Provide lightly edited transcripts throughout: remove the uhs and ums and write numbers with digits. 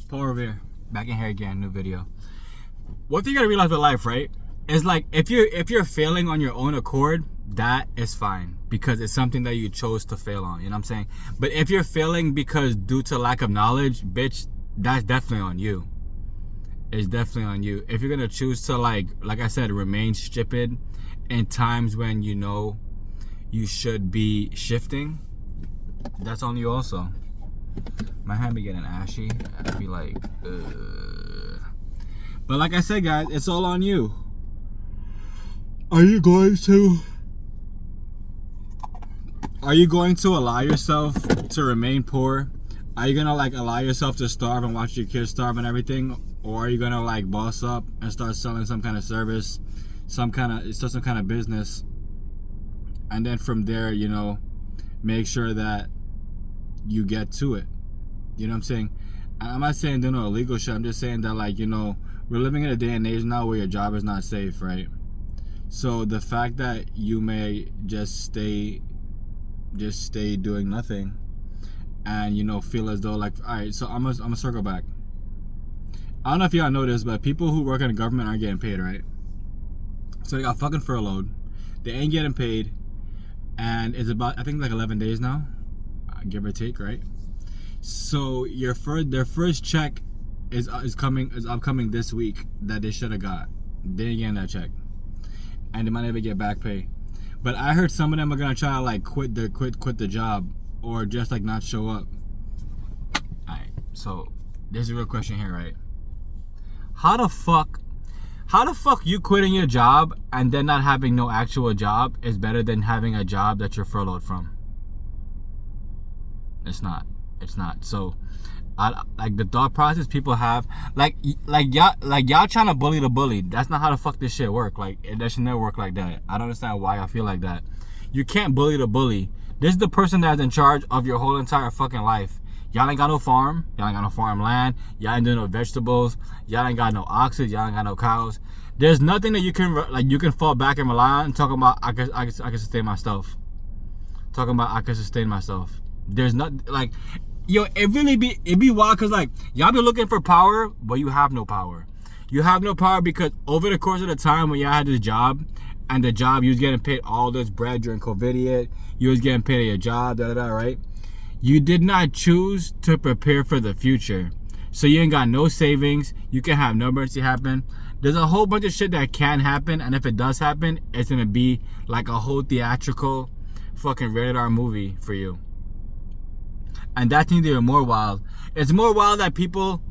Paul Revere, back in here again, new video. One thing you gotta realize with life, right, is like if you're failing on your own accord, that is fine because it's something that you chose to fail on. You know what I'm saying? But if you're failing because due to lack of knowledge, bitch, that's definitely on you. It's definitely on you. If you're gonna choose to like I said, remain stupid in times when you know you should be shifting, that's on you also. My hand be getting ashy. I'd be like, ugh. But like I said, guys, it's all on you. Are you going to allow yourself to remain poor? Are you gonna like allow yourself to starve and watch your kids starve and everything? Or are you gonna like boss up and start selling some kind of service, some kind of business, and then from there, you know, make sure that you get to it? You know what I'm saying? I'm not saying do no illegal shit. I'm just saying that, like, you know, we're living in a day and age now where your job is not safe, right? So the fact that you may just stay doing nothing and, you know, feel as though like, all right, so I'm gonna circle back. I don't know if y'all know this, but people who work in the government aren't getting paid, right? So they got fucking furloughed. They ain't getting paid. And it's about, I think, like 11 days now, give or take, right? So their first check is upcoming this week that they should have got. They ain't getting that check, and they might never get back pay. But I heard some of them are gonna try to like quit the job or just like not show up. Alright, so there's a real question here, right? How the fuck you quitting your job and then not having no actual job is better than having a job that you're furloughed from? It's not. So, like the thought process people have, like y'all trying to bully the bully. That's not how the fuck this shit work. Like, that should never work like that. I don't understand why I feel like that. You can't bully the bully. This is the person that's in charge of your whole entire fucking life. Y'all ain't got no farm. Y'all ain't got no farmland. Y'all ain't doing no vegetables. Y'all ain't got no oxen. Y'all ain't got no cows. There's nothing that you can fall back and rely on. Talking about I can sustain myself. There's not like, yo, it be wild because like y'all be looking for power, but you have no power. You have no power because over the course of the time when y'all had this job, and the job you was getting paid all this bread during COVID, you was getting paid at your job, right? You did not choose to prepare for the future. So you ain't got no savings. You can have no emergency happen. There's a whole bunch of shit that can happen, and if it does happen, it's gonna be like a whole theatrical fucking rated R movie for you. And that's even more wild. It's more wild that people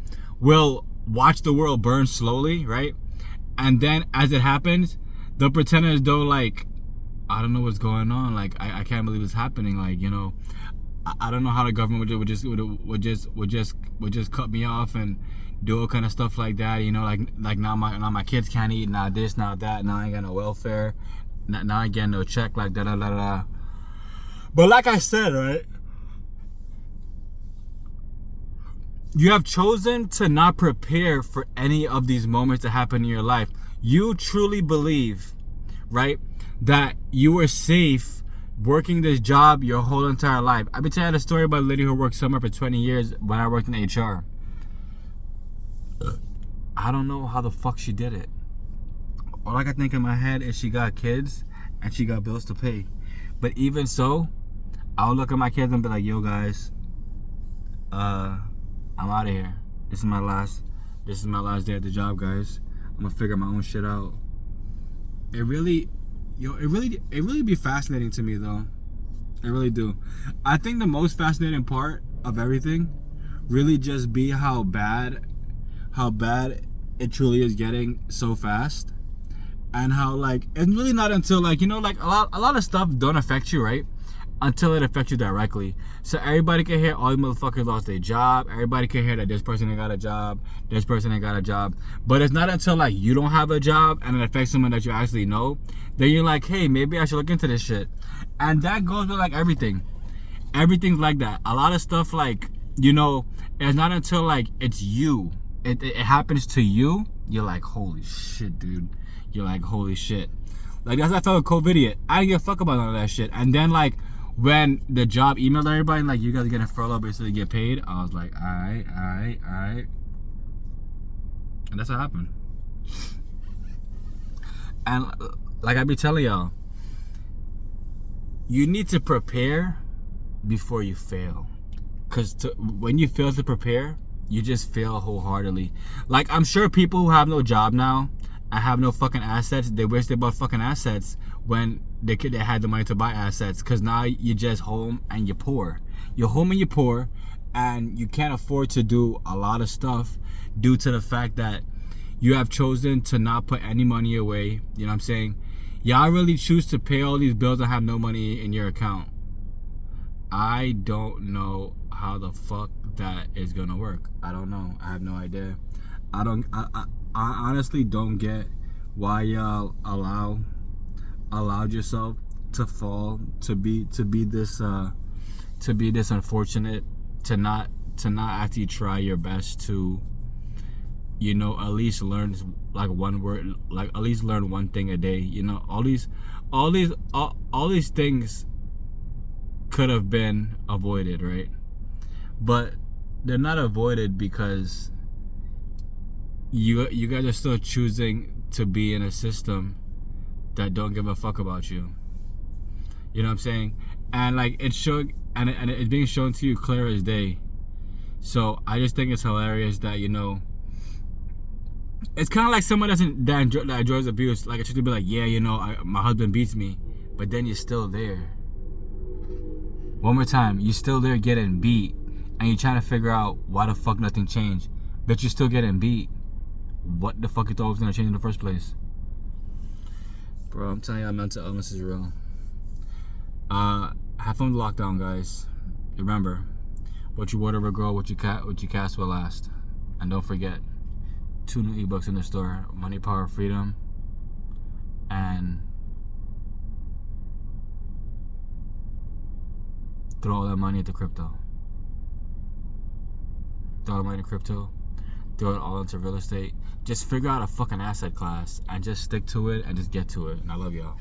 will watch the world burn slowly, right? And then as it happens, they'll pretend as though like, I don't know what's going on. Like, I can't believe it's happening. Like, you know, I don't know how the government would just cut me off and do all kind of stuff like that. You know, like now my kids can't eat, now this, now that, now I ain't got no welfare, now I get no check, like da. But like I said, right? You have chosen to not prepare for any of these moments that happen in your life. You truly believe, right, that you were safe working this job your whole entire life. I've been telling a story about a lady who worked somewhere for 20 years when I worked in HR. I don't know how the fuck she did it. All I can think in my head is she got kids and she got bills to pay. But even so, I'll look at my kids and be like, yo guys, I'm out of here. This is my last day at the job, guys. I'm gonna figure my own shit out. It really be fascinating to me though. I really do. I think the most fascinating part of everything really just be how bad it truly is getting so fast. And how like it's really not until like, you know, like a lot of stuff don't affect you, right? Until it affects you directly. So everybody can hear all these motherfuckers lost their job. Everybody can hear that this person ain't got a job. This person ain't got a job. But it's not until like you don't have a job and it affects someone that you actually know, then you're like, hey, maybe I should look into this shit. And that goes with like everything. Everything's like that. A lot of stuff like, you know, it's not until like it's you. It happens to you. You're like, holy shit, dude. You're like, holy shit. Like that's how I felt with COVID. I didn't give a fuck about none of that shit. And then like when the job emailed everybody like, you guys are getting furloughed basically to get paid, I was like, alright. And that's what happened. And like I be telling y'all, you need to prepare before you fail. Because when you fail to prepare, you just fail wholeheartedly. Like, I'm sure people who have no job now and have no fucking assets, they wish they bought fucking assets when they had the money to buy assets. Because now you're just home and you're poor. You're home and you're poor, and you can't afford to do a lot of stuff due to the fact that you have chosen to not put any money away. You know what I'm saying? Y'all really choose to pay all these bills and have no money in your account. I don't know how the fuck that is gonna work. I don't know. I have no idea. I honestly don't get why y'all allowed yourself to fall, to be this unfortunate, to not actually try your best to, you know, at least learn like one word, like at least learn one thing a day. You know, all these things could have been avoided, right? But they're not avoided because you guys are still choosing to be in a system that don't give a fuck about you. You know what I'm saying? And like it's showing, and it's being shown to you clear as day. So I just think it's hilarious that, you know, it's kind of like someone that enjoys abuse. Like, it should be like, yeah, you know, my husband beats me, but then you're still there. One more time, you're still there getting beat, and you're trying to figure out why the fuck nothing changed, but you're still getting beat. What the fuck you thought was gonna change in the first place? Bro, I'm telling you, mental illness is real. Have fun with lockdown, guys. Remember, what you water will grow, what you cast will last. And don't forget, 2 new ebooks in the store: Money, Power, Freedom, and throw all that money into crypto. Throw all the money into crypto. Throw it all into real estate. Just figure out a fucking asset class and just stick to it and just get to it. And I love y'all.